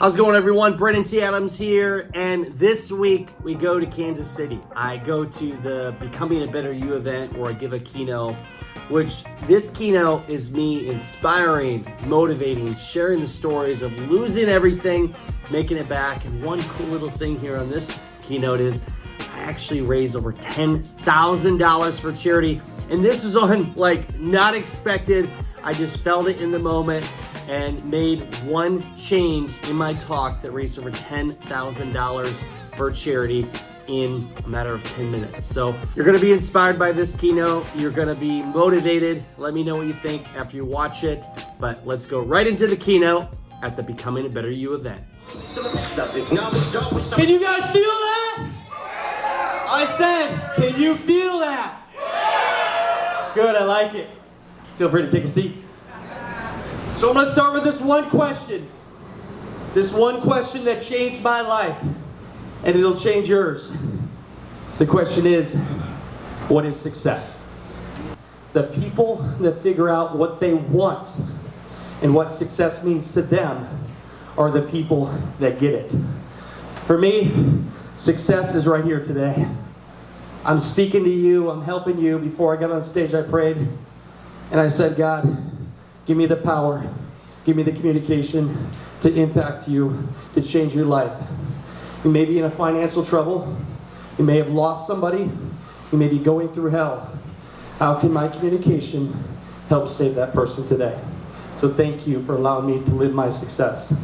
How's it going, everyone? Brenda T. Adams here, and this week we go to Kansas City. I go to the Becoming a Better You event where I give a keynote, which this keynote is me inspiring, motivating, sharing the stories of losing everything, making it back. And one cool little thing here on this keynote is I actually raised over $10,000 for charity, and this was on not expected. I just felt it in the moment and made one change in my talk that raised over $10,000 for charity in a matter of 10 minutes. So you're gonna be inspired by this keynote. You're gonna be motivated. Let me know what you think after you watch it. But let's go right into the keynote at the Becoming a Better You event. Can you guys feel that? I said, can you feel that? Good, I like it. Feel free to take a seat. So I'm going to start with this one question. This one question that changed my life, and it'll change yours. The question is, what is success? The people that figure out what they want and what success means to them are the people that get it. For me, success is right here today. I'm speaking to you, I'm helping you. Before I got on stage, I prayed, and I said, God, give me the power, give me the communication to impact you, to change your life. You may be in a financial trouble, you may have lost somebody, you may be going through hell. How can my communication help save that person today? So thank you for allowing me to live my success.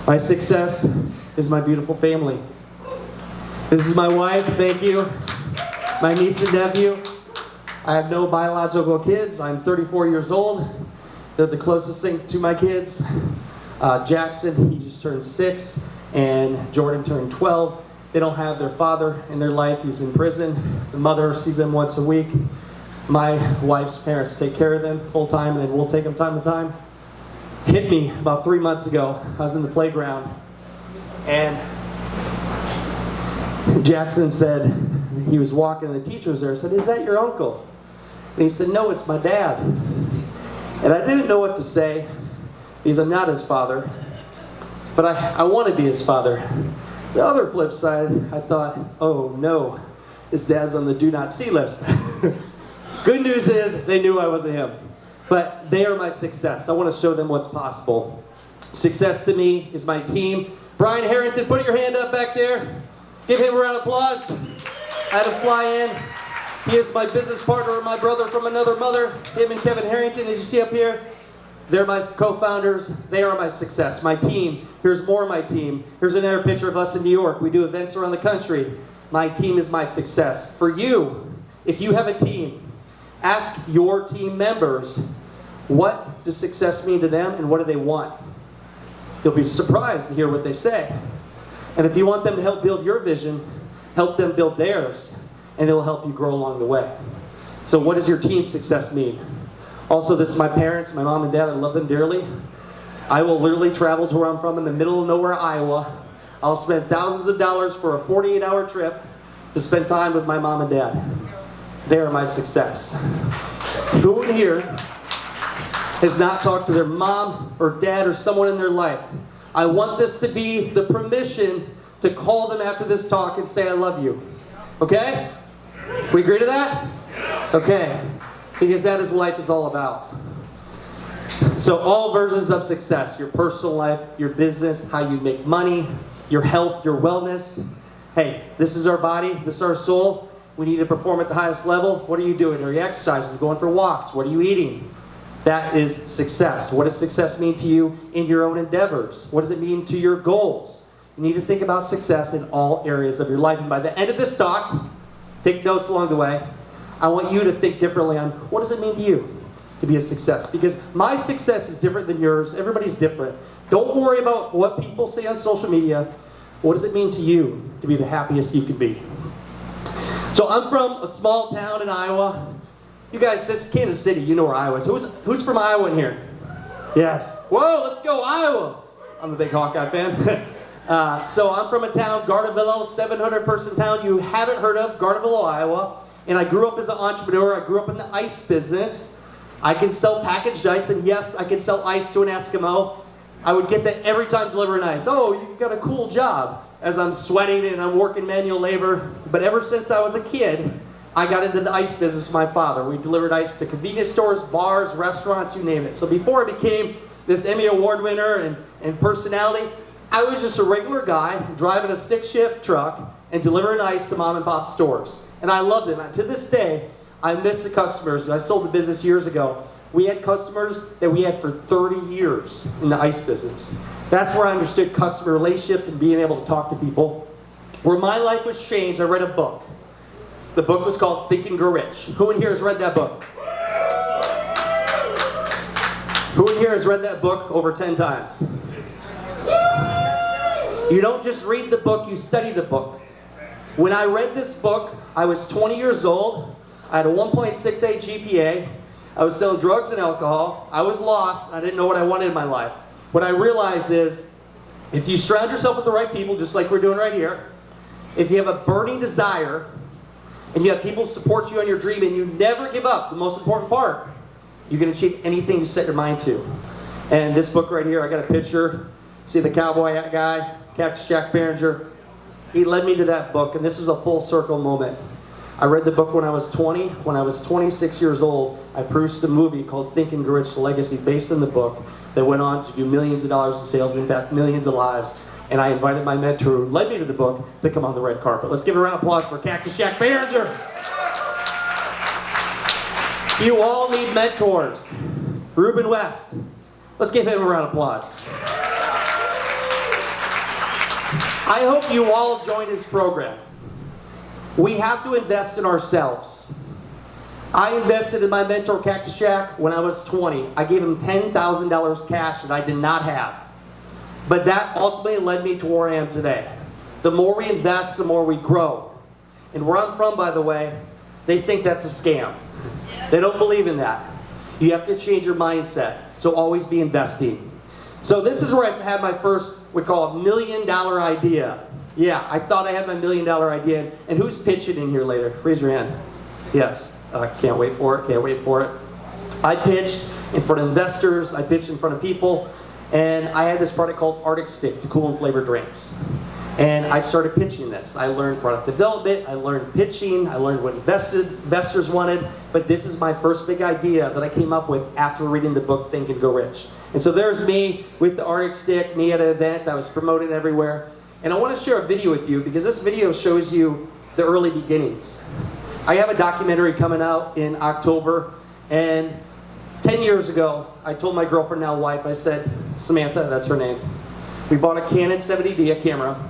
My success is my beautiful family. This is my wife, thank you. My niece and nephew. I have no biological kids. I'm 34 years old. They're the closest thing to my kids. Jackson, he just turned 6, and Jordan turned 12. They don't have their father in their life. He's in prison. The mother sees them once a week. My wife's parents take care of them full time, and then we'll take them time to time. Hit me about 3 months ago. I was in the playground, and Jackson said, he was walking, and the teacher was there. I said, "Is that your uncle?" And he said, "No, it's my dad." And I didn't know what to say because I'm not his father, but I want to be his father. The other flip side, I thought, oh no, his dad's on the do not see list. Good news is they knew I wasn't him, but they are my success. I want to show them what's possible. Success to me is my team. Brian Harrington, put your hand up back there. Give him a round of applause. I had him fly in. He is my business partner and my brother from another mother. Him and Kevin Harrington, as you see up here, they're my co-founders. They are my success. My team, here's more of my team. Here's another picture of us in New York. We do events around the country. My team is my success. For you, if you have a team, ask your team members, what does success mean to them and what do they want? You'll be surprised to hear what they say. And if you want them to help build your vision, help them build theirs, and it'll help you grow along the way. So what does your team's success mean? Also, this is my parents, my mom and dad. I love them dearly. I will literally travel to where I'm from in the middle of nowhere, Iowa. I'll spend thousands of dollars for a 48-hour trip to spend time with my mom and dad. They are my success. Who in here has not talked to their mom or dad or someone in their life? I want this to be the permission to call them after this talk and say, I love you. Okay? We agree to that? Okay. Because that is what life is all about. So all versions of success, your personal life, your business, how you make money, your health, your wellness. Hey, this is our body, this is our soul. We need to perform at the highest level. What are you doing? Are you exercising? Going for walks? What are you eating? That is success. What does success mean to you in your own endeavors? What does it mean to your goals? You need to think about success in all areas of your life. And by the end of this talk, take notes along the way. I want you to think differently on what does it mean to you to be a success? Because my success is different than yours. Everybody's different. Don't worry about what people say on social media. What does it mean to you to be the happiest you can be? So I'm from a small town in Iowa. You guys, it's Kansas City. You know where Iowa is. Who's from Iowa in here? Yes. Whoa, let's go Iowa. I'm a big Hawkeye fan. So I'm from a town, Gardavillo, 700-person town you haven't heard of, Gardavillo, Iowa. And I grew up as an entrepreneur. I grew up in the ice business. I can sell packaged ice, and yes, I can sell ice to an Eskimo. I would get that every time delivering ice. Oh, you've got a cool job, as I'm sweating and I'm working manual labor. But ever since I was a kid, I got into the ice business with my father. We delivered ice to convenience stores, bars, restaurants, you name it. So before I became this Emmy Award winner and personality, I was just a regular guy driving a stick shift truck and delivering ice to mom and pop stores. And I loved it. And to this day, I miss the customers. I sold the business years ago. We had customers that we had for 30 years in the ice business. That's where I understood customer relationships and being able to talk to people. Where my life was changed, I read a book. The book was called Think and Grow Rich. Who in here has read that book? Who in here has read that book over 10 times? You don't just read the book, you study the book. When I read this book, I was 20 years old. I had a 1.68 GPA. I was selling drugs and alcohol. I was lost. I didn't know what I wanted in my life. What I realized is, if you surround yourself with the right people, just like we're doing right here, if you have a burning desire, and you have people support you on your dream, and you never give up, the most important part, you can achieve anything you set your mind to. And this book right here, I got a picture. See the cowboy hat guy, Cactus Jack Behringer? He led me to that book, and this is a full circle moment. I read the book when I was 20. When I was 26 years old, I produced a movie called Think and Grow Rich: The Legacy, based on the book, that went on to do millions of dollars in sales and impact millions of lives. And I invited my mentor, who led me to the book, to come on the red carpet. Let's give a round of applause for Cactus Jack Behringer. You all need mentors. Ruben West. Let's give him a round of applause. I hope you all join his program. We have to invest in ourselves. I invested in my mentor, Cactus Jack, when I was 20. I gave him $10,000 cash that I did not have. But that ultimately led me to where I am today. The more we invest, the more we grow. And where I'm from, by the way, they think that's a scam. They don't believe in that. You have to change your mindset. So always be investing. So this is where I had my first, we call it, $1 million idea. Yeah, I thought I had my $1 million idea. And who's pitching in here later? Raise your hand. Yes. Can't wait for it. Can't wait for it. I pitched in front of investors. I pitched in front of people. And I had this product called Arctic Stick to cool and flavor drinks. And I started pitching this. I learned product development. I learned pitching. I learned what investors wanted. But this is my first big idea that I came up with after reading the book Think and Grow Rich. And so there's me with the Arctic Stick, me at an event. I was promoted everywhere. And I want to share a video with you because this video shows you the early beginnings. I have a documentary coming out in October. And 10 years ago, I told my girlfriend, now wife, I said, Samantha, that's her name. We bought a Canon 70D, a camera.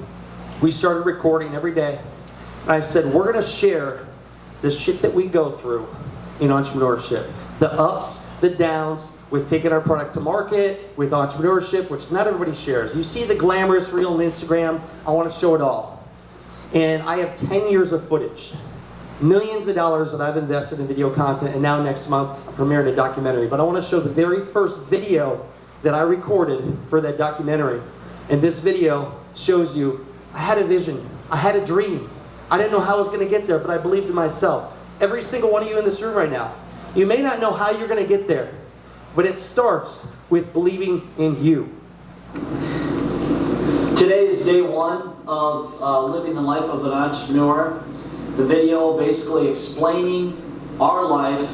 We started recording every day. And I said, we're going to share the shit that we go through in entrepreneurship. The ups, the downs, with taking our product to market, with entrepreneurship, which not everybody shares. You see the glamorous reel on Instagram. I want to show it all. And I have 10 years of footage. Millions of dollars that I've invested in video content, and now next month I'm premiering a documentary. But I want to show the very first video that I recorded for that documentary. And this video shows you I had a vision. I had a dream. I didn't know how I was going to get there, but I believed in myself. Every single one of you in this room right now, you may not know how you're going to get there, but it starts with believing in you. Today is day one of living the life of an entrepreneur. The video basically explaining our life,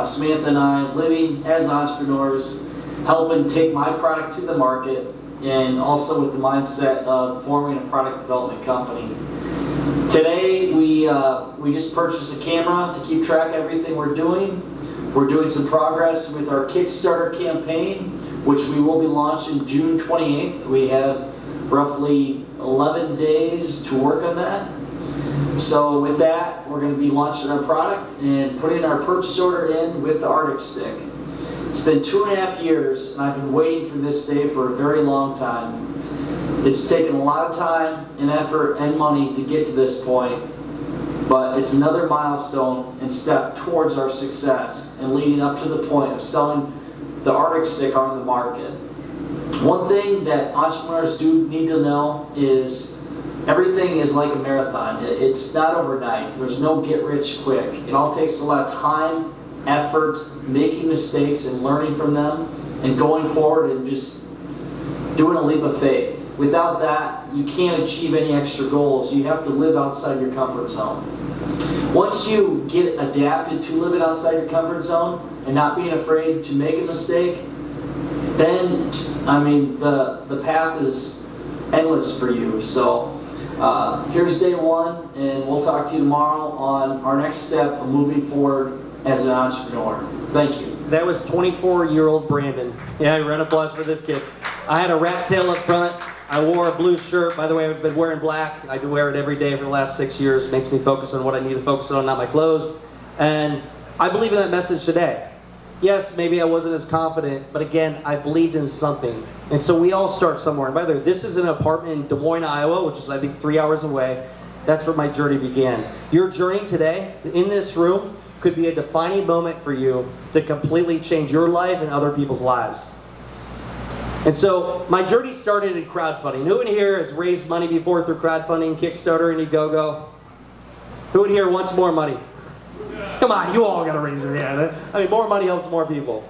Samantha and I, living as entrepreneurs, helping take my product to the market, and also with the mindset of forming a product development company. Today we just purchased a camera to keep track of everything we're doing. We're doing some progress with our Kickstarter campaign, which we will be launching June 28th. We have roughly 11 days to work on that. So with that, we're going to be launching our product and putting our purchase order in with the Arctic Stick. It's been 2.5 years, and I've been waiting for this day for a very long time. It's taken a lot of time and effort and money to get to this point, but it's another milestone and step towards our success and leading up to the point of selling the Arctic Stick on the market. One thing that entrepreneurs do need to know is everything is like a marathon. It's not overnight. There's no get rich quick. It all takes a lot of time, effort, making mistakes and learning from them, and going forward and just doing a leap of faith. Without that, you can't achieve any extra goals. You have to live outside your comfort zone. Once you get adapted to living outside your comfort zone and not being afraid to make a mistake, then, I mean, the path is endless for you. So here's day one, and we'll talk to you tomorrow on our next step of moving forward as an entrepreneur. Thank you. That was 24-year-old Brandon. Yeah, round of applause for this kid. I had a rat tail up front. I wore a blue shirt. By the way, I've been wearing black. I do wear it every day for the last 6 years. It makes me focus on what I need to focus on, not my clothes. And I believe in that message today. Yes, maybe I wasn't as confident, but again, I believed in something. And so we all start somewhere. And by the way, this is an apartment in Des Moines, Iowa, which is, I think, 3 hours away. That's where my journey began. Your journey today, in this room, could be a defining moment for you to completely change your life and other people's lives. And so my journey started in crowdfunding. Who in here has raised money before through crowdfunding, Kickstarter, Indiegogo? Who in here wants more money? Come on, you all gotta raise your hand. I mean, more money helps more people.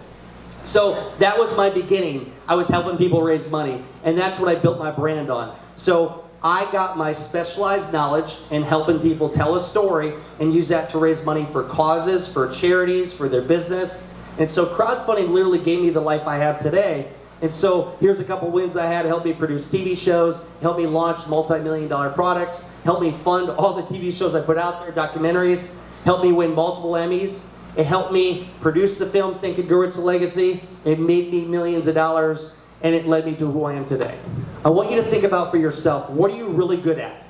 So that was my beginning. I was helping people raise money, and that's what I built my brand on. So I got my specialized knowledge in helping people tell a story and use that to raise money for causes, for charities, for their business. And so crowdfunding literally gave me the life I have today. And so here's a couple wins I had. Helped me produce TV shows, helped me launch multi-million-dollar products, helped me fund all the TV shows I put out there, documentaries, helped me win multiple Emmys. It helped me produce the film Think and Grow It's a Legacy. It made me millions of dollars, and it led me to who I am today. I want you to think about for yourself, what are you really good at?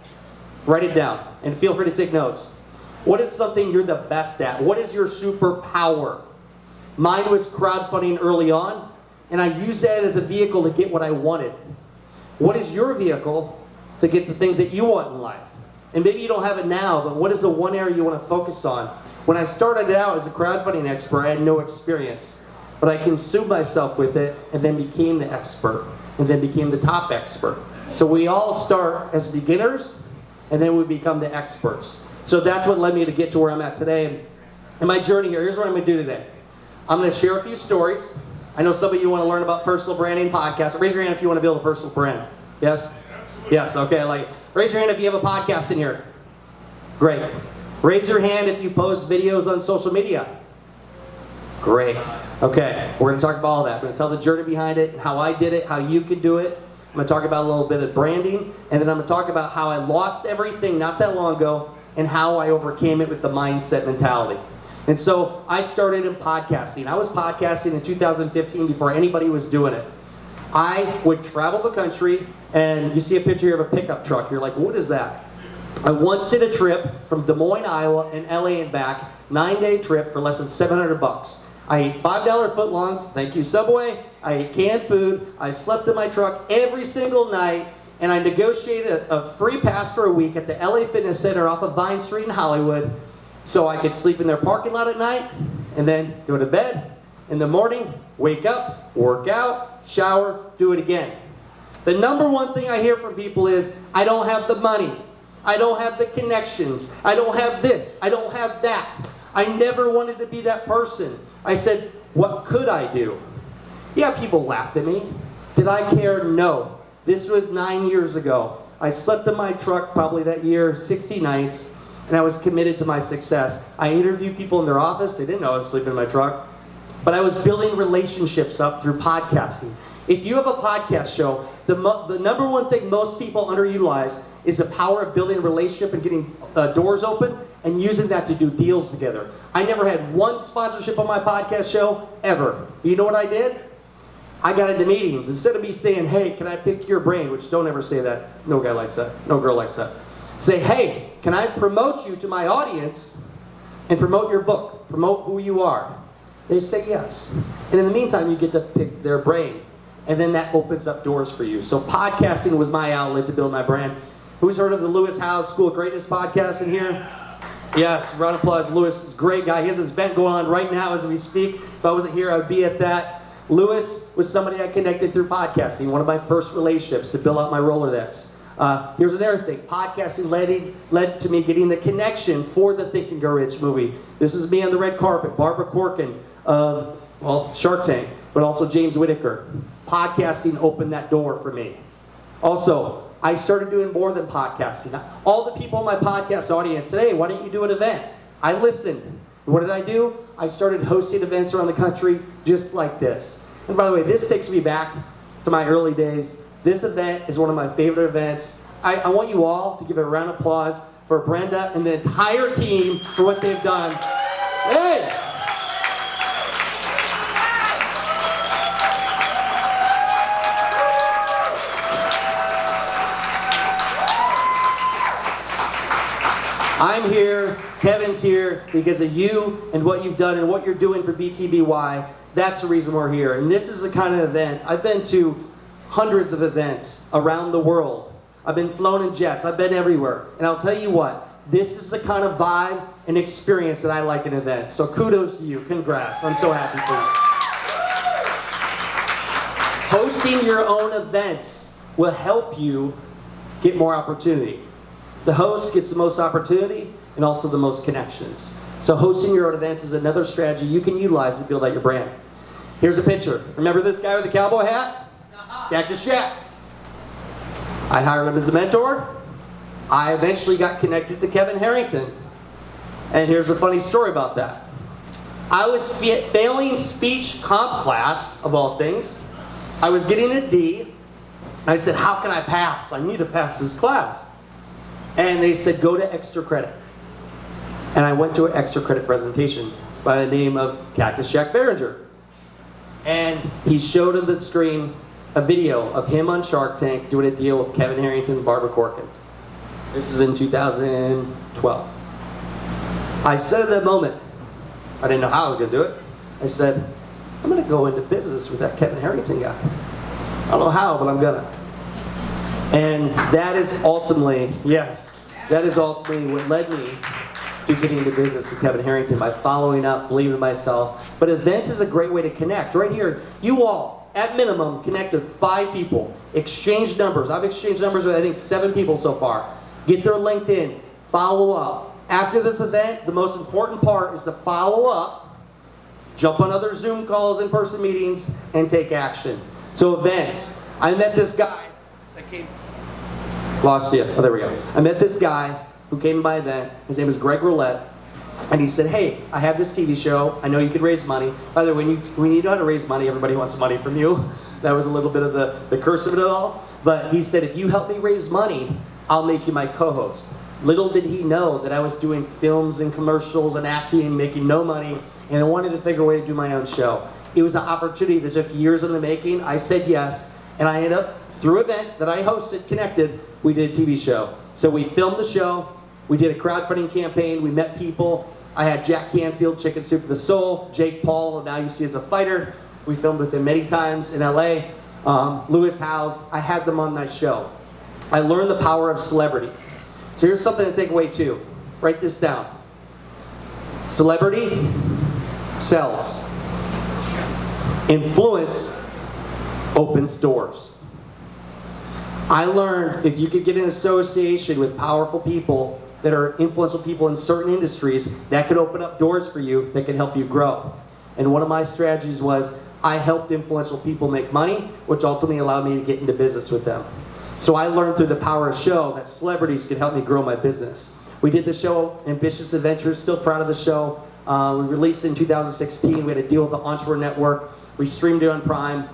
Write it down, and feel free to take notes. What is something you're the best at? What is your superpower? Mine was crowdfunding early on, and I used that as a vehicle to get what I wanted. What is your vehicle to get the things that you want in life? And maybe you don't have it now, but what is the one area you want to focus on? When I started out as a crowdfunding expert, I had no experience, but I consumed myself with it and then became the expert, and then became the top expert. So we all start as beginners, and then we become the experts. So that's what led me to get to where I'm at today. And my journey here, here's what I'm going to do today. I'm going to share a few stories. I know some of you want to learn about personal branding podcasts. Raise your hand if you want to build a personal brand. Yes? Yes, okay. Like, raise your hand if you have a podcast in here. Great. Raise your hand if you post videos on social media. Great. Okay, we're going to talk about all that. I'm going to tell the journey behind it, how I did it, how you could do it. I'm going to talk about a little bit of branding, and then I'm going to talk about how I lost everything not that long ago and how I overcame it with the mindset mentality. And so I started in podcasting. I was podcasting in 2015 before anybody was doing it. I would travel the country, and you see a picture here of a pickup truck. You're like, what is that? I once did a trip from Des Moines, Iowa, and LA and back, 9-day trip for less than $700. I ate $5 footlongs, thank you Subway. I ate canned food. I slept in my truck every single night, and I negotiated a free pass for a week at the LA Fitness Center off of Vine Street in Hollywood, so I could sleep in their parking lot at night, and then go to bed in the morning, wake up, work out, shower, do it again. The number one thing I hear from people is, I don't have the money. I don't have the connections. I don't have this. I don't have that. I never wanted to be that person. I said, what could I do? Yeah, people laughed at me. Did I care? No. This was 9 years ago. I slept in my truck probably that year, 60 nights, and I was committed to my success. I interviewed people in their office. They didn't know I was sleeping in my truck. But I was building relationships up through podcasting. If you have a podcast show, the number one thing most people underutilize is the power of building a relationship and getting doors open and using that to do deals together. I never had one sponsorship on my podcast show, ever. But you know what I did? I got into meetings. Instead of me saying, hey, can I pick your brain, which don't ever say that. No guy likes that. No girl likes that. Say, hey, can I promote you to my audience and promote your book, promote who you are? They say yes. And in the meantime, you get to pick their brain. And then that opens up doors for you. So podcasting was my outlet to build my brand. Who's heard of the Lewis Howes School of Greatness podcast in here? Yes, round of applause. Lewis is a great guy. He has this event going on right now as we speak. If I wasn't here, I would be at that. Lewis was somebody I connected through podcasting, one of my first relationships to build out my Rolodex. Here's another thing. Podcasting led to me getting the connection for the Think and Grow Rich movie. This is me on the red carpet. Barbara Corcoran of, Shark Tank. but also James Whitaker. Podcasting opened that door for me. Also, I started doing more than podcasting. All the people in my podcast audience said, hey, why don't you do an event? I listened. What did I do? I started hosting events around the country just like this. And by the way, this takes me back to my early days. This event is one of my favorite events. I want you all to give a round of applause for Brenda and the entire team for what they've done. Hey! I'm here, Kevin's here, because of you and what you've done and what you're doing for BTBY. That's the reason we're here. And this is the kind of event, I've been to hundreds of events around the world. I've been flown in jets, I've been everywhere. And I'll tell you what, this is the kind of vibe and experience that I like in events. So kudos to you, congrats, I'm so happy for you. Hosting your own events will help you get more opportunity. The host gets the most opportunity and also the most connections. So hosting your own events is another strategy you can utilize to build out your brand. Here's a picture. Remember this guy with the cowboy hat? Cactus Jack. I hired him as a mentor. I eventually got connected to Kevin Harrington. And here's a funny story about that. I was failing speech comp class, of all things. I was getting a D. I said, how can I pass? I need to pass this class. And they said, go to extra credit. And I went to an extra credit presentation by the name of Cactus Jack Behringer. And he showed on the screen a video of him on Shark Tank doing a deal with Kevin Harrington and Barbara Corcoran. This is in 2012. I said at that moment, I didn't know how I was going to do it. I said, I'm going to go into business with that Kevin Harrington guy. I don't know how, but I'm going to. And that is ultimately, yes, that is ultimately what led me to getting into business with Kevin Harrington, by following up, believing in myself. But events is a great way to connect. Right here, you all, at minimum, connect with 5 people. Exchange numbers. I've exchanged numbers with, I think, 7 people so far. Get their LinkedIn. Follow up. After this event, the most important part is to follow up, jump on other Zoom calls, in-person meetings, and take action. So events. I met this guy. Lost you. Oh, there we go. I met this guy who came to my event. His name is Greg Roulette. And he said, hey, I have this TV show. I know you can raise money. By the way, when you know how to raise money, everybody wants money from you. That was a little bit of the curse of it all. But he said, if you help me raise money, I'll make you my co-host. Little did he know that I was doing films and commercials and acting and making no money. And I wanted to figure a way to do my own show. It was an opportunity that took years in the making. I said yes. And I ended up, through an event that I hosted, connected, we did a TV show. So we filmed the show, we did a crowdfunding campaign, we met people. I had Jack Canfield, Chicken Soup for the Soul, Jake Paul, who now you see as a fighter. We filmed with him many times in LA. Lewis Howes, I had them on that show. I learned the power of celebrity. So here's something to take away too. Write this down. Celebrity sells. Influence opens doors. I learned if you could get an association with powerful people that are influential people in certain industries, that could open up doors for you that can help you grow. And one of my strategies was I helped influential people make money, which ultimately allowed me to get into business with them. So I learned through the power of show that celebrities could help me grow my business. We did the show Ambitious Adventures, still proud of the show. We released it in 2016. We had a deal with the Entrepreneur Network. We streamed it on Prime.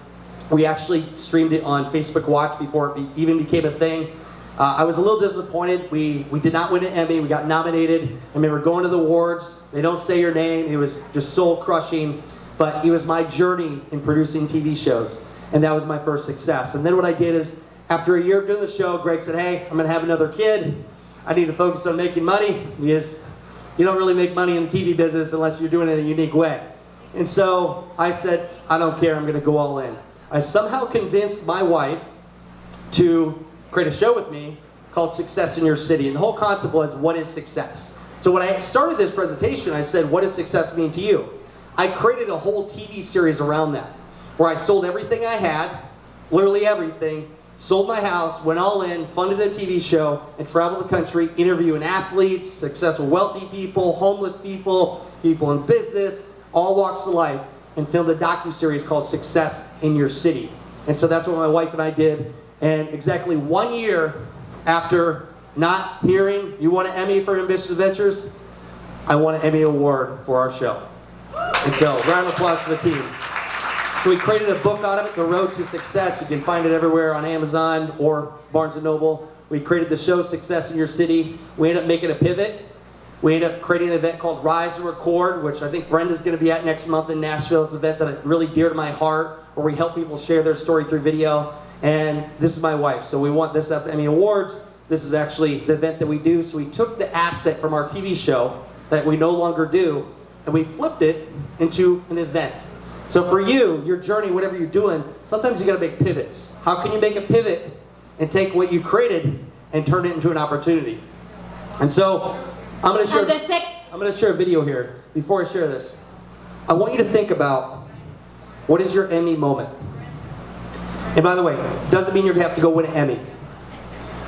We actually streamed it on Facebook Watch before it even became a thing. I was a little disappointed. We did not win an Emmy. We got nominated. I remember going to the awards. They don't say your name. It was just soul crushing. But it was my journey in producing TV shows. And that was my first success. And then what I did is, after a year of doing the show, Greg said, hey, I'm going to have another kid. I need to focus on making money. Because you don't really make money in the TV business unless you're doing it in a unique way. And so I said, I don't care. I'm going to go all in. I somehow convinced my wife to create a show with me called Success in Your City. And the whole concept was, what is success? So when I started this presentation, I said, what does success mean to you? I created a whole TV series around that, where I sold everything I had, literally everything, sold my house, went all in, funded a TV show, and traveled the country interviewing athletes, successful wealthy people, homeless people, people in business, all walks of life. and filmed a docuseries called Success in Your City. And so that's what my wife and I did. And exactly 1 year after not hearing you won an Emmy for Ambitious Adventures, I won an Emmy Award for our show. And so, round of applause for the team. So we created a book out of it, The Road to Success. You can find it everywhere on Amazon or Barnes & Noble. We created the show Success in Your City. We ended up making a pivot. We ended up creating an event called Rise and Record, which I think Brenda's going to be at next month in Nashville. It's an event that is really dear to my heart, where we help people share their story through video. And this is my wife. So we want this at the Emmy Awards. This is actually the event that we do. So we took the asset from our TV show that we no longer do, and we flipped it into an event. So for you, your journey, whatever you're doing, sometimes you got to make pivots. How can you make a pivot and take what you created and turn it into an opportunity? And so I'm going to share a video here. Before I share this, I want you to think about, what is your Emmy moment? And by the way, doesn't mean you have to go win an Emmy.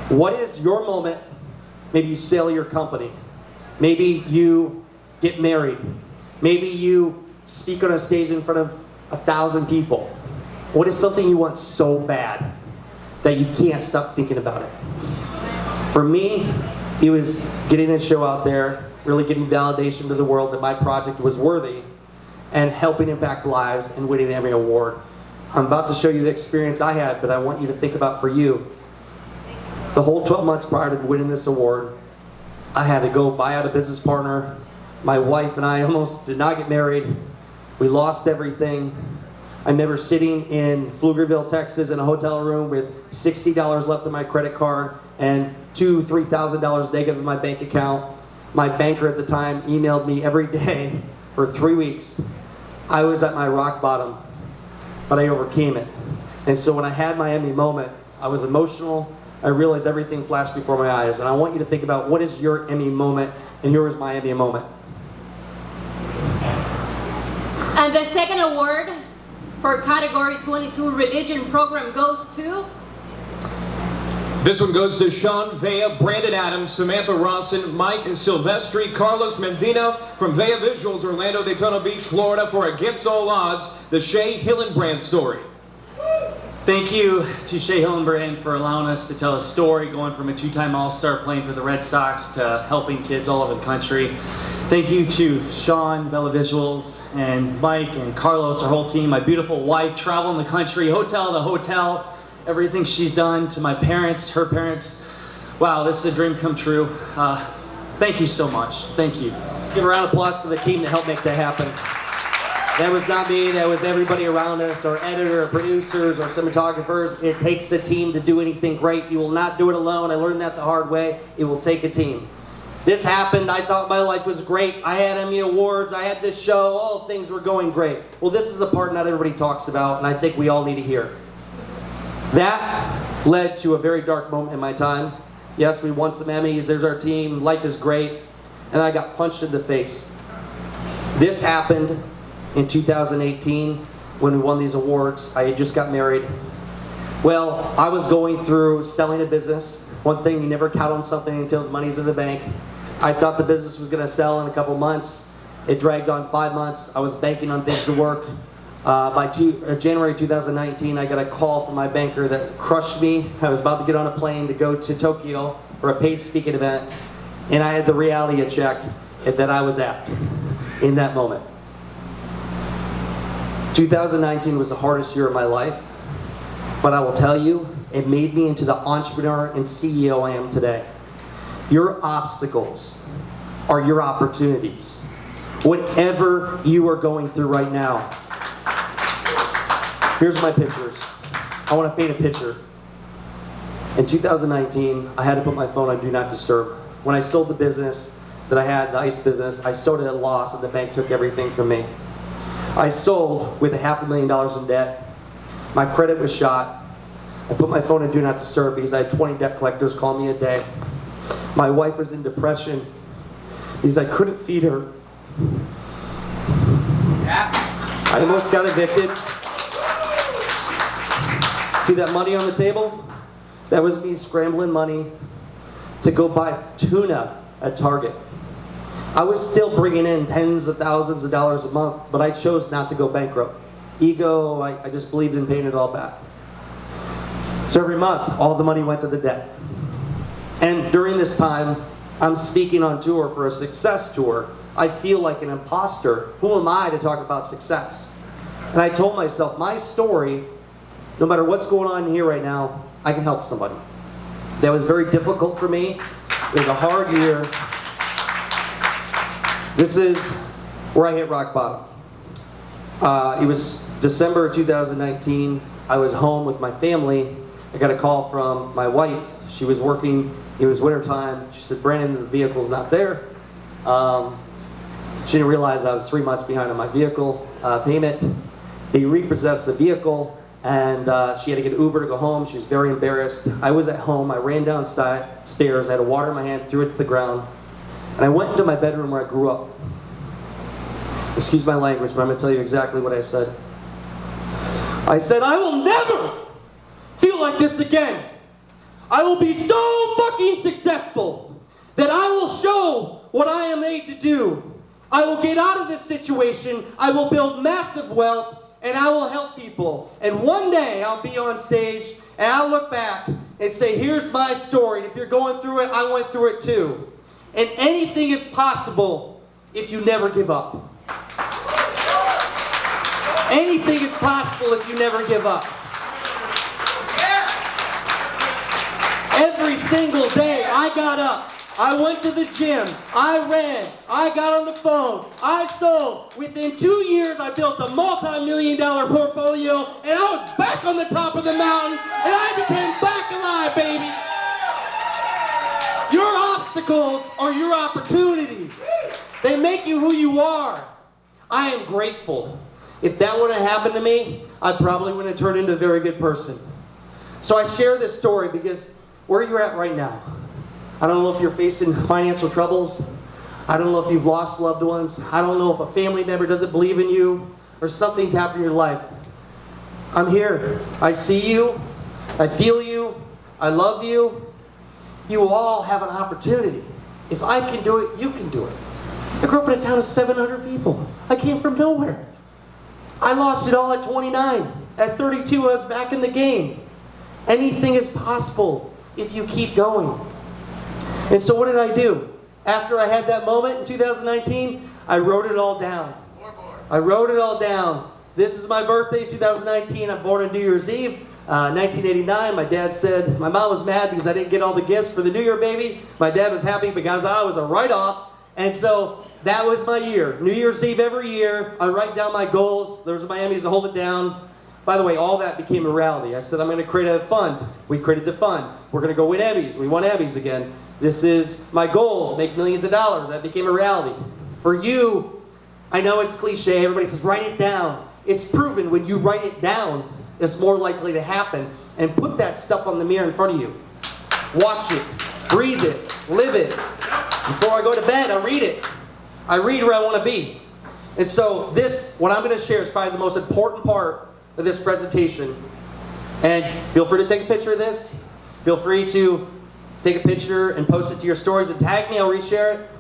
What is your moment? Maybe you sell your company. Maybe you get married. Maybe you speak on a stage in front of 1,000 people. What is something you want so bad that you can't stop thinking about it? For me, it was getting a show out there, really getting validation to the world that my project was worthy, and helping impact lives and winning an Emmy Award. I'm about to show you the experience I had, but I want you to think about for you. The whole 12 months prior to winning this award, I had to go buy out a business partner. My wife and I almost did not get married. We lost everything. I remember sitting in Pflugerville, Texas in a hotel room with $60 left on my credit card and $2,000 to $3,000 negative in my bank account. My banker at the time emailed me every day for 3 weeks. I was at my rock bottom, but I overcame it. And so when I had my Emmy moment, I was emotional. I realized everything flashed before my eyes. And I want you to think about, what is your Emmy moment? And here was my Emmy moment. And the second award for category 22 religion program goes to... This one goes to Shay Vea, Brandon Adams, Samantha Rawson, Mike Silvestri, Carlos Mendina from Vea Visuals, Orlando, Daytona Beach, Florida, for Against All Odds, the Shay Hillenbrand story. Thank you to Shay Hillenbrand for allowing us to tell a story, going from a two-time All-Star playing for the Red Sox to helping kids all over the country. Thank you to Sean, Vea Visuals, and Mike and Carlos, our whole team, my beautiful wife, traveling the country, hotel to hotel, everything she's done, to my parents, her parents. Wow, this is a dream come true. Thank you so much. Thank you. Let's give a round of applause for the team that helped make that happen. That was not me, that was everybody around us, our editor, our producers, our cinematographers. It takes a team to do anything great. You will not do it alone. I learned that the hard way. It will take a team. This happened, I thought my life was great. I had Emmy Awards, I had this show, all things were going great. Well, this is a part not everybody talks about, and I think we all need to hear. That led to a very dark moment in my time. Yes, we won some Emmys, there's our team, life is great, and I got punched in the face. This happened in 2018 when we won these awards. I had just got married. Well, I was going through selling a business. One thing, you never count on something until the money's in the bank. I thought the business was gonna sell in a couple months. It dragged on 5 months. I was banking on things to work. By January 2019, I got a call from my banker that crushed me. I was about to get on a plane to go to Tokyo for a paid speaking event, and I had the reality check that I was effed in that moment. 2019 was the hardest year of my life, but I will tell you, it made me into the entrepreneur and CEO I am today. Your obstacles are your opportunities. Whatever you are going through right now. Here's my pictures. I want to paint a picture. In 2019, I had to put my phone on Do Not Disturb. When I sold the business that I had, the ice business, I sold it at a loss and the bank took everything from me. I sold with $500,000 in debt. My credit was shot. I put my phone in Do Not Disturb because I had 20 debt collectors call me a day. My wife was in depression because I couldn't feed her. I almost got evicted. See that money on the table? That was me scrambling money to go buy tuna at Target. I was still bringing in tens of thousands of dollars a month, but I chose not to go bankrupt. Ego, I just believed in paying it all back. So every month, all the money went to the debt. And during this time, I'm speaking on tour for a success tour. I feel like an imposter. Who am I to talk about success? And I told myself, my story, no matter what's going on here right now, I can help somebody. That was very difficult for me. It was a hard year. This is where I hit rock bottom. It was December 2019. I was home with my family. I got a call from my wife. She was working. It was wintertime. She said, "Brandon, the vehicle's not there." She didn't realize I was 3 months behind on my vehicle payment. They repossessed the vehicle, and she had to get an Uber to go home. She was very embarrassed. I was at home. I ran downstairs. I had a water in my hand, threw it to the ground, and I went into my bedroom where I grew up. Excuse my language, but I'm going to tell you exactly what I said. I said, "I will never feel like this again. I will be so fucking successful that I will show what I am made to do. I will get out of this situation. I will build massive wealth, and I will help people. And one day I'll be on stage, and I'll look back and say, here's my story. And if you're going through it, I went through it too. And anything is possible if you never give up. Anything is possible if you never give up." Every single day I got up, I went to the gym, I ran, I got on the phone, I sold. Within 2 years I built a multi-million-dollar portfolio, and I was back on the top of the mountain, and I became back alive, baby. Your obstacles are your opportunities. They make you who you are. I am grateful. If that would have happened to me, I probably wouldn't have turned into a very good person. So I share this story because where you're at right now, I don't know if you're facing financial troubles. I don't know if you've lost loved ones. I don't know if a family member doesn't believe in you or something's happened in your life. I'm here. I see you. I feel you. I love you. You all have an opportunity. If I can do it, you can do it. I grew up in a town of 700 people. I came from nowhere. I lost it all at 29. At 32, I was back in the game. Anything is possible if you keep going. And so what did I do? After I had that moment in 2019, I wrote it all down. I wrote it all down. This is my birthday, 2019. I'm born on New Year's Eve, 1989. My dad said, my mom was mad because I didn't get all the gifts for the New Year baby. My dad was happy because I was a write-off. And so that was my year. New Year's Eve every year, I write down my goals. There was my Emmys to hold it down. By the way, all that became a reality. I said, I'm going to create a fund. We created the fund. We're going to go win Emmys. We won Emmys again. This is my goals, make millions of dollars. That became a reality. For you, I know it's cliche. Everybody says, write it down. It's proven when you write it down, it's more likely to happen. And put that stuff on the mirror in front of you. Watch it. Breathe it. Live it. Before I go to bed, I read it. I read where I want to be. And so this, what I'm going to share, is probably the most important part of this presentation. And feel free to take a picture of this. Feel free to take a picture and post it to your stories and tag me. I'll reshare it.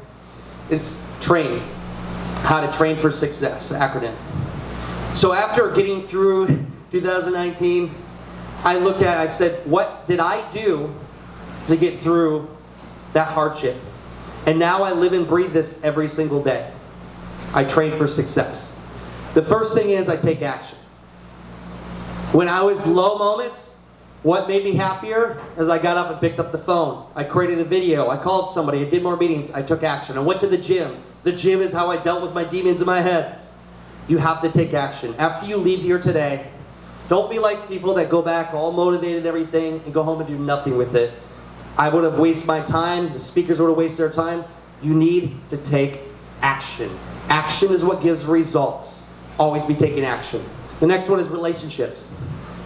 It's training. How to train for success, acronym. So after getting through 2019, I looked at it, I said, what did I do to get through that hardship? And now I live and breathe this every single day. I train for success. The first thing is I take action. When I was low moments, what made me happier is I got up and picked up the phone. I created a video. I called somebody. I did more meetings. I took action. I went to the gym. The gym is how I dealt with my demons in my head. You have to take action. After you leave here today, don't be like people that go back all motivated and everything and go home and do nothing with it. I would have wasted my time. The speakers would have wasted their time. You need to take action. Action is what gives results. Always be taking action. The next one is relationships.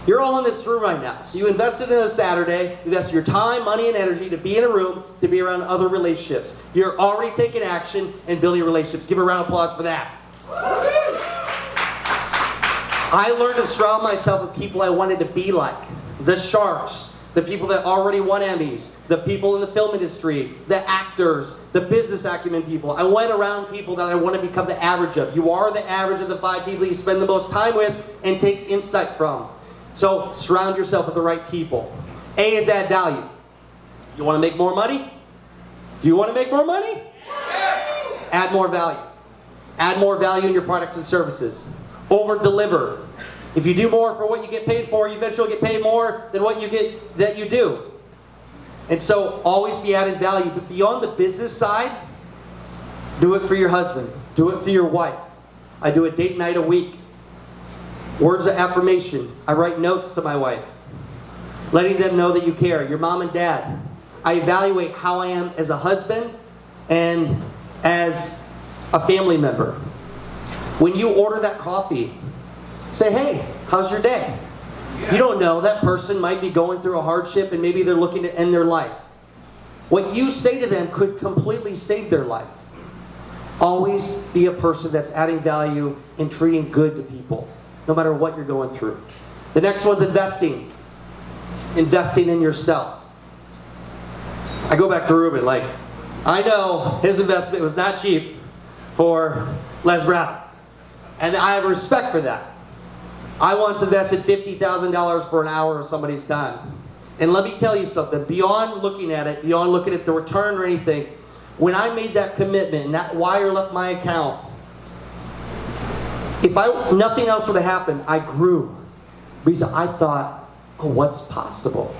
You're all in this room right now. So you invested in a Saturday, you invested your time, money, and energy to be in a room, to be around other relationships. You're already taking action and building relationships. Give a round of applause for that. I learned to surround myself with people I wanted to be like. The sharks, the people that already won Emmys, the people in the film industry, the actors, the business acumen people. I went around people that I want to become the average of. You are the average of the 5 people you spend the most time with and take insight from. So surround yourself with the right people. A is add value. You want to make more money? Do you want to make more money? Add more value. Add more value in your products and services. Over-deliver. If you do more for what you get paid for, you eventually get paid more than what you get that you do. And so always be adding value. But beyond the business side, do it for your husband. Do it for your wife. I do a date night a week. Words of affirmation. I write notes to my wife, letting them know that you care. Your mom and dad. I evaluate how I am as a husband and as a family member. When you order that coffee, say, hey, how's your day? You don't know, that person might be going through a hardship and maybe they're looking to end their life. What you say to them could completely save their life. Always be a person that's adding value and treating good to people, no matter what you're going through. The next one's investing. Investing in yourself. I go back to Ruben, like, I know his investment was not cheap for Les Brown. And I have respect for that. I once invested $50,000 for an hour of somebody's time. And let me tell you something, beyond looking at it, beyond looking at the return or anything, when I made that commitment and that wire left my account, if nothing else would have happened, I grew. Because I thought, oh, what's possible?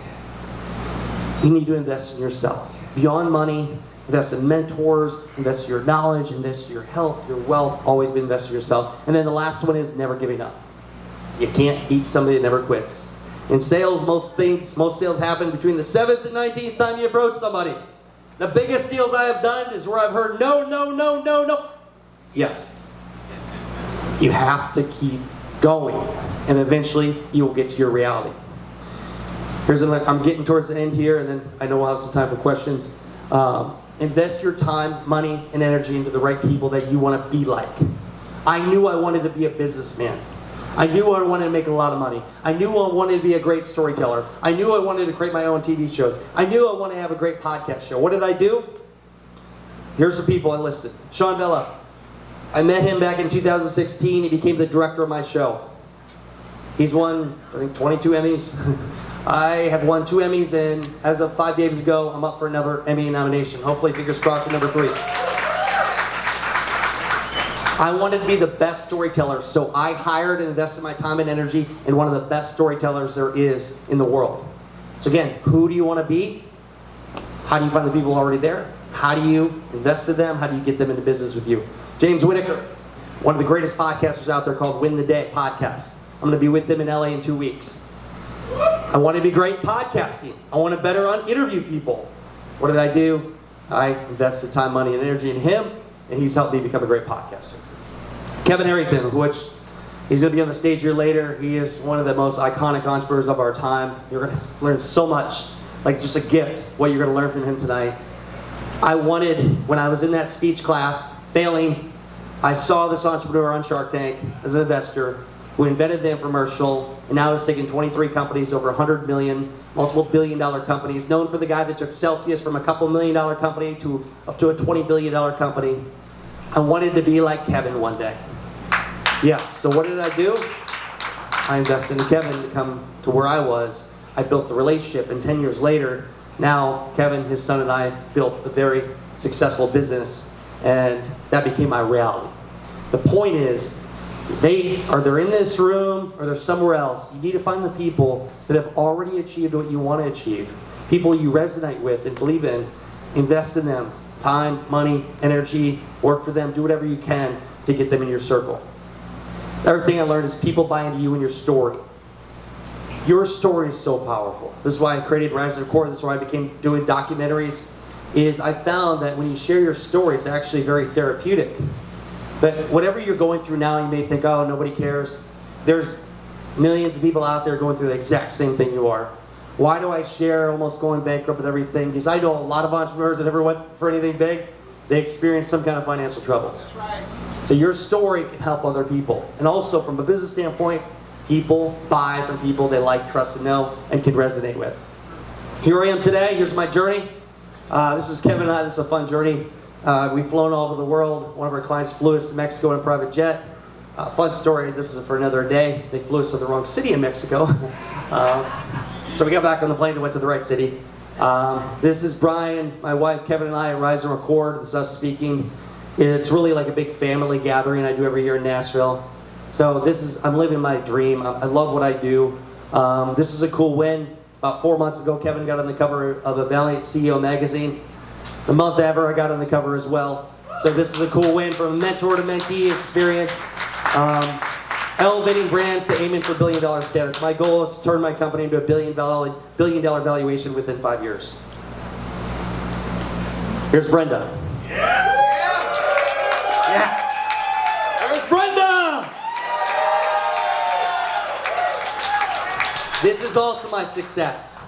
You need to invest in yourself. Beyond money, invest in mentors, invest in your knowledge, invest in your health, your wealth, always invest in yourself. And then the last one is never giving up. You can't beat somebody that never quits. In sales, most sales happen between the 7th and 19th time you approach somebody. The biggest deals I have done is where I've heard no, no, no, no, no. Yes. You have to keep going, and eventually you will get to your reality. I'm getting towards the end here, and then I know we'll have some time for questions. Invest your time, money, and energy into the right people that you want to be like. I knew I wanted to be a businessman. I knew I wanted to make a lot of money. I knew I wanted to be a great storyteller. I knew I wanted to create my own TV shows. I knew I wanted to have a great podcast show. What did I do? Here's the people I listed. Shay Vea. I met him back in 2016. He became the director of my show. He's won, I think, 22 Emmys. I have won 2 Emmys, and as of 5 days ago, I'm up for another Emmy nomination. Hopefully, fingers crossed, at number 3. I wanted to be the best storyteller, so I hired and invested my time and energy in one of the best storytellers there is in the world. So again, who do you want to be? How do you find the people already there? How do you invest in them? How do you get them into business with you? James Whitaker, one of the greatest podcasters out there, called Win the Day Podcast. I'm going to be with him in LA in 2 weeks. I want to be great podcasting. I want to better interview people. What did I do? I invested time, money, and energy in him, and he's helped me become a great podcaster. Kevin Harrington, which he's going to be on the stage here later. He is one of the most iconic entrepreneurs of our time. You're going to learn so much, like just a gift, what you're going to learn from him tonight. I wanted, when I was in that speech class, failing, I saw this entrepreneur on Shark Tank as an investor who invented the infomercial, and now has taken 23 companies over 100 million, multiple billion-dollar companies, known for the guy that took Celsius from a couple million-dollar company to up to a $20 billion company. I wanted to be like Kevin one day. Yes, so what did I do? I invested in Kevin to come to where I was. I built the relationship, and 10 years later, now Kevin, his son, and I built a very successful business, and that became my reality. The point is, they're in this room or they're somewhere else. You need to find the people that have already achieved what you want to achieve. People you resonate with and believe in. Invest in them. Time, money, energy, work for them. Do whatever you can to get them in your circle. The other thing I learned is people buy into you and your story. Your story is so powerful. This is why I created Rise and Core. This is why I became doing documentaries. Is I found that when you share your story, it's actually very therapeutic. But whatever you're going through now, you may think, oh, nobody cares. There's millions of people out there going through the exact same thing you are. Why do I share almost going bankrupt and everything? Because I know a lot of entrepreneurs that never went for anything big, they experienced some kind of financial trouble. That's right. So your story can help other people. And also from a business standpoint, people buy from people they like, trust, and know, and can resonate with. here I am today. Here's my journey. This is Kevin and I. This is a fun journey. We've flown all over the world. One of our clients flew us to Mexico in a private jet. Fun story. This is for another day. They flew us to the wrong city in Mexico. So we got back on the plane and went to the right city. This is Brian, my wife, Kevin and I at Rise and Record. This is us speaking. It's really like a big family gathering I do every year in Nashville. So I'm living my dream. I love what I do. This is a cool win. About 4 months ago, Kevin got on the cover of a Valiant CEO magazine. The month ever, I got on the cover as well. So this is a cool win from a mentor to mentee experience. Elevating brands to aiming for billion-dollar status. My goal is to turn my company into a billion-dollar valuation within 5 years. Here's Brenda. Yeah. There's Brenda! This is also my success.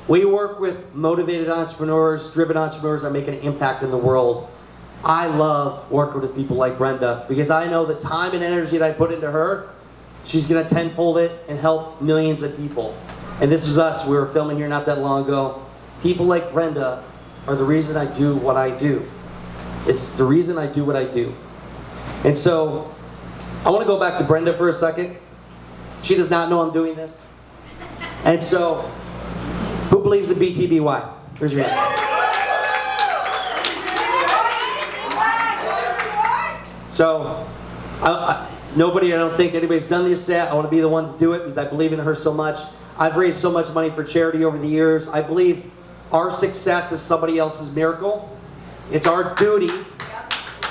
We work with motivated entrepreneurs, driven entrepreneurs that are making an impact in the world. I love working with people like Brenda because I know the time and energy that I put into her, she's going to tenfold it and help millions of people. And this is us. We were filming here not that long ago. People like Brenda are the reason I do what I do. It's the reason I do what I do. And so I want to go back to Brenda for a second. She does not know I'm doing this. And so, who believes in BTBY? Raise your hand. So, nobody, I don't think anybody's done this yet. I want to be the one to do it because I believe in her so much. I've raised so much money for charity over the years. I believe our success is somebody else's miracle. It's our duty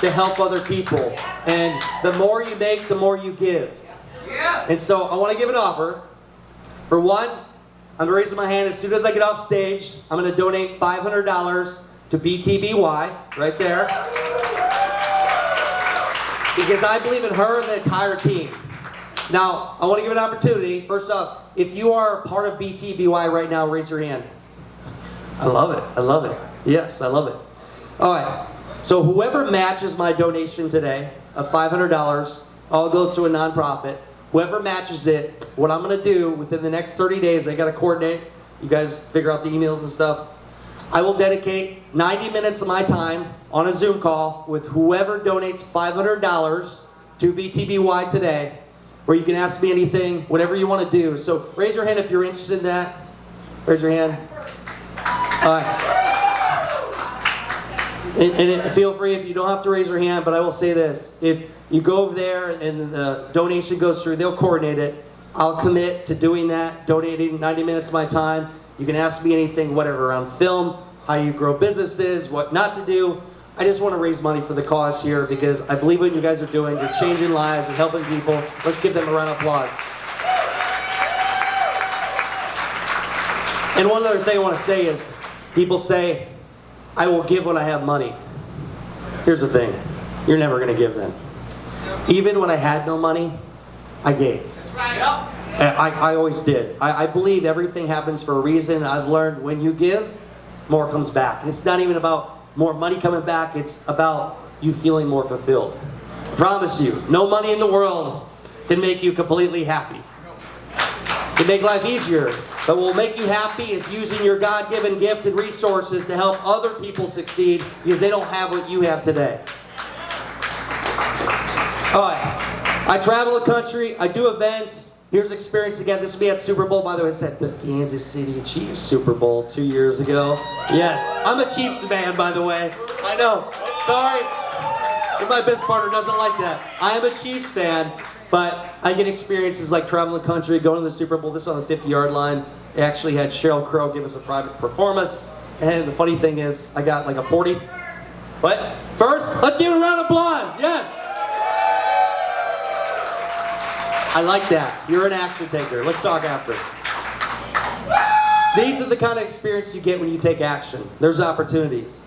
to help other people. And the more you make, the more you give. And so, I want to give an offer. For one, I'm raising my hand as soon as I get off stage. I'm going to donate $500 to BTBY, right there. Because I believe in her and the entire team. Now, I want to give an opportunity. First off, if you are part of BTBY right now, raise your hand. I love it. I love it. Yes, I love it. All right. So whoever matches my donation today of $500, all goes to a nonprofit. Whoever matches it, what I'm going to do within the next 30 days, I got to coordinate. You guys figure out the emails and stuff. I will dedicate 90 minutes of my time on a Zoom call with whoever donates $500 to BTBY today, where you can ask me anything, whatever you want to do. So raise your hand if you're interested in that. Raise your hand. All right. And feel free if you don't have to raise your hand, but I will say this. If you go over there and the donation goes through, they'll coordinate it. I'll commit to doing that, donating 90 minutes of my time. You can ask me anything, whatever, around film, how you grow businesses, what not to do. I just want to raise money for the cause here because I believe what you guys are doing. You're changing lives, you're helping people. Let's give them a round of applause. And one other thing I want to say is, people say, I will give when I have money. Here's the thing. You're never going to give then. Even when I had no money, I gave. That's right. I always did. I believe everything happens for a reason. I've learned when you give, more comes back. And it's not even about more money coming back. It's about you feeling more fulfilled. I promise you, no money in the world can make you completely happy. It can make life easier. But what will make you happy is using your God-given gift and resources to help other people succeed because they don't have what you have today. All right. I travel the country. I do events. Here's experience again. This will be at Super Bowl. By the way, it's at the Kansas City Chiefs Super Bowl 2 years ago. Yes. I'm a Chiefs fan, by the way. I know. Sorry if my business partner doesn't like that. I am a Chiefs fan. But I get experiences like traveling the country, going to the Super Bowl. This is on the 50-yard line. They actually had Sheryl Crow give us a private performance. And the funny thing is, I got like a 40. But first, let's give a round of applause. Yes. I like that. You're an action taker. Let's talk after. These are the kind of experience you get when you take action. There's opportunities.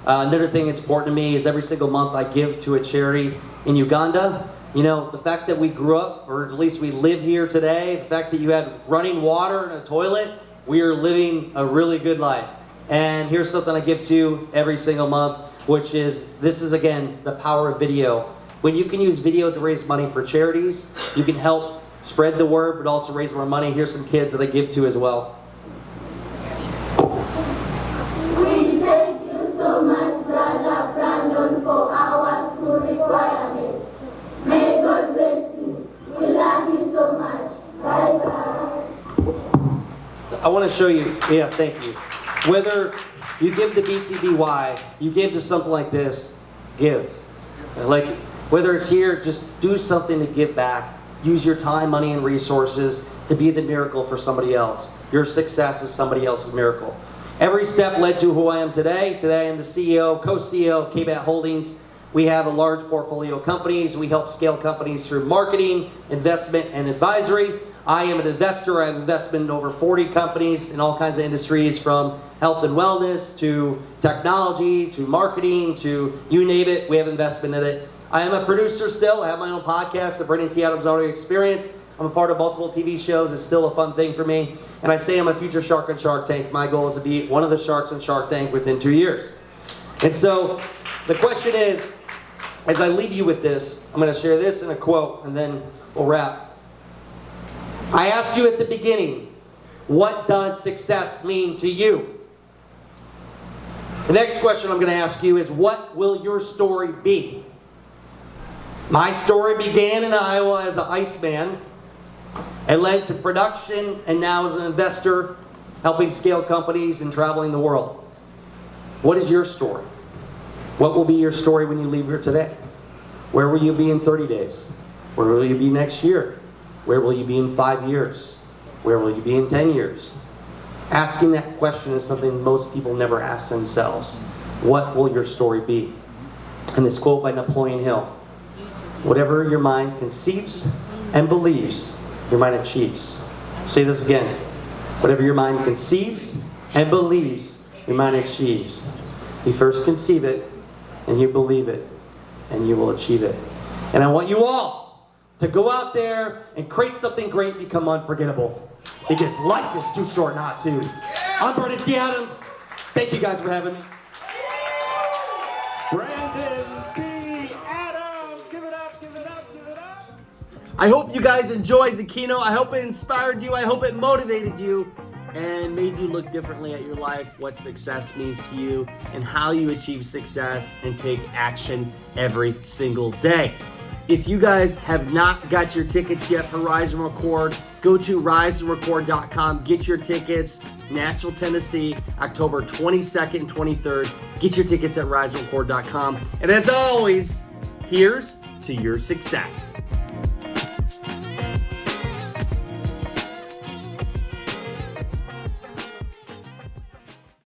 Another thing that's important to me is every single month I give to a charity in Uganda. You know, the fact that we grew up, or at least we live here today, the fact that you had running water and a toilet, we are living a really good life. And here's something I give to you every single month, which is, this is again, the power of video. When you can use video to raise money for charities, you can help spread the word, but also raise more money. Here's some kids that I give to as well. want to show you, yeah, thank you. Whether you give to BTBY, you give to something like this, give. Like, whether it's here, just do something to give back. Use your time, money, and resources to be the miracle for somebody else. Your success is somebody else's miracle. Every step led to who I am today. Today I am the CEO, co-CEO of KBAT Holdings. We have a large portfolio of companies. We help scale companies through marketing, investment, and advisory. I am an investor. I have investment in over 40 companies in all kinds of industries, from health and wellness to technology to marketing to you name it, we have investment in it. I am a producer still. I have my own podcast, the Brenda T. Adams Audio Experience. I'm a part of multiple TV shows. It's still a fun thing for me. And I say I'm a future shark on Shark Tank. My goal is to be one of the sharks on Shark Tank within 2 years. And so the question is, as I leave you with this, I'm going to share this in a quote, and then we'll wrap. I asked you at the beginning, what does success mean to you? The next question I'm going to ask you is, what will your story be? My story began in Iowa as an iceman. It led to production, and now as an investor, helping scale companies and traveling the world. What is your story? What will be your story when you leave here today? Where will you be in 30 days? Where will you be next year? Where will you be in 5 years? Where will you be in 10 years? Asking that question is something most people never ask themselves. What will your story be? And this quote by Napoleon Hill: whatever your mind conceives and believes, your mind achieves. Say this again. Whatever your mind conceives and believes, your mind achieves. You first conceive it, and you believe it, and you will achieve it. And I want you all to go out there and create something great and become unforgettable, because life is too short not to. I'm Brenda T. Adams. Thank you guys for having me. Brandon T. Adams. Give it up, give it up, give it up. I hope you guys enjoyed the keynote. I hope it inspired you. I hope it motivated you and made you look differently at your life, what success means to you, and how you achieve success and take action every single day. If you guys have not got your tickets yet for Rise and Record, go to riseandrecord.com. Get your tickets. Nashville, Tennessee, October 22nd and 23rd. Get your tickets at riseandrecord.com. And as always, here's to your success.